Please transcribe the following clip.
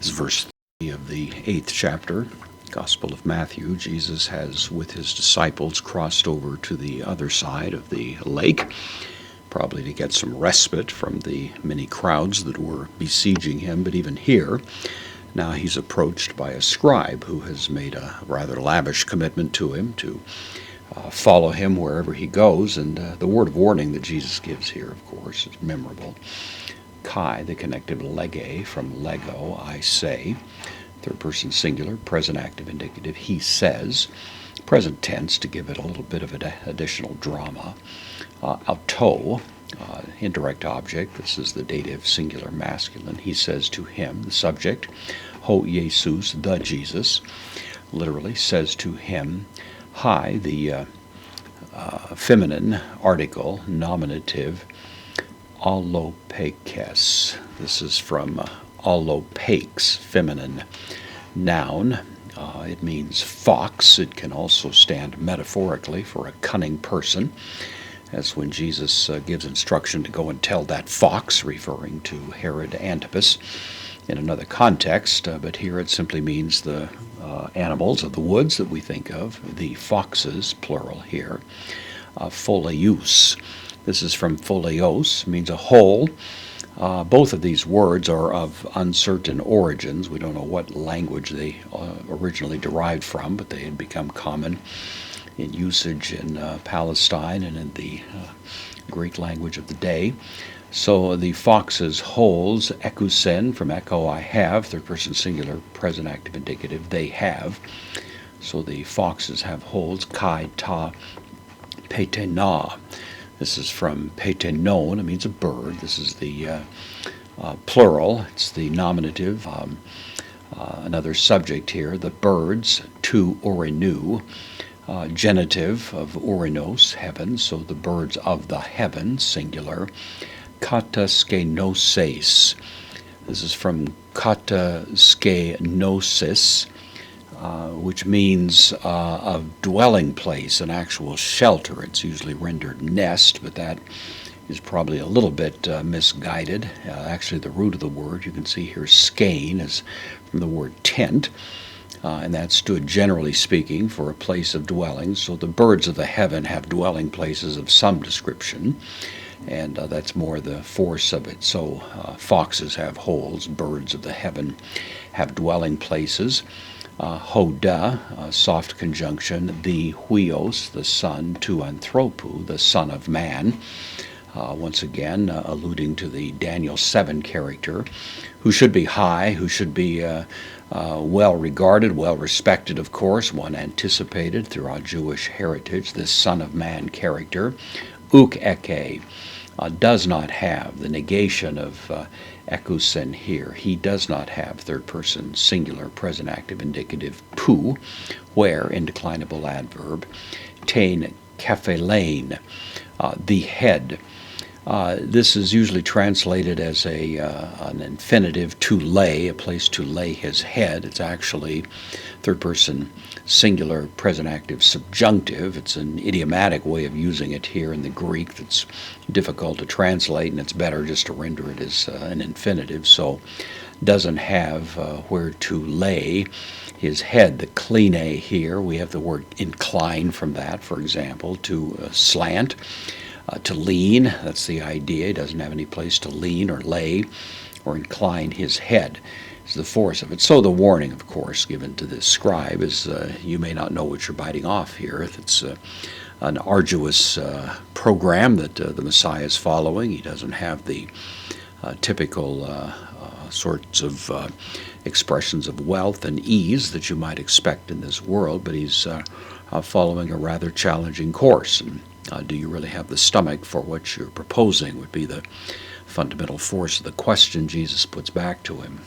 This is verse 3 of the 8th chapter, Gospel of Matthew. Jesus has, with his disciples, crossed over to the other side of the lake, probably to get some respite from the many crowds that were besieging him. But even here, now he's approached by a scribe who has made a rather lavish commitment to him to follow him wherever he goes. And the word of warning that Jesus gives here, of course, is memorable. Kai, the connective lege from lego, I say. Third person singular, present active indicative, he says. Present tense to give it a little bit of additional drama. Auto, indirect object, this is the dative singular masculine. He says to him, the subject, ho Jesus, the Jesus, literally says to him. Hi, the feminine article, nominative, allopekes. This is from allopakes, feminine noun. It means fox. It can also stand metaphorically for a cunning person, as when Jesus gives instruction to go and tell that fox, referring to Herod Antipas in another context, but here it simply means the animals of the woods that we think of, the foxes, plural here. Pholios. This is from pholios, means a whole. Both of these words are of uncertain origins. We don't know what language they originally derived from, but they had become common in usage in Palestine and in the Greek language of the day. So the foxes' holes, ekusen, from echo I have, third person singular, present active indicative, they have. So the foxes have holes, kai ta petena. This is from petenon, it means a bird. This is the plural, it's the nominative. Another subject here, the birds, tu orinu. Genitive of orinos, heaven, so the birds of the heaven, singular. Kataskenosis. This is from kataskenosis, which means a dwelling place, an actual shelter. It's usually rendered nest, but that is probably a little bit misguided. Actually, the root of the word, you can see here, skein, is from the word tent. And that stood, generally speaking, for a place of dwelling. So the birds of the heaven have dwelling places of some description, and that's more the force of it. So foxes have holes, birds of the heaven have dwelling places. Hoda, soft conjunction, the huios, the son, to anthropu, the son of man. Once again, alluding to the Daniel 7 character, who should be high, who should be well regarded, well respected, of course, one anticipated throughout Jewish heritage, this Son of Man character. Uk eke does not have the negation of ekusen here. He does not have third person singular present active indicative pu, where indeclinable adverb. Tain kephelein, the head. This is usually translated as an infinitive, to lay, a place to lay his head. It's actually third person singular present active subjunctive. It's an idiomatic way of using it here in the Greek that's difficult to translate, and it's better just to render it as an infinitive. So doesn't have where to lay his head. The kline here, we have the word incline from that, for example, to slant. To lean, that's the idea. He doesn't have any place to lean or lay or incline his head, is the force of it. So the warning, of course, given to this scribe is you may not know what you're biting off here. If it's an arduous program that the Messiah is following, he doesn't have the typical sorts of expressions of wealth and ease that you might expect in this world, but he's following a rather challenging course. And do you really have the stomach for what you're proposing would be the fundamental force of the question Jesus puts back to him.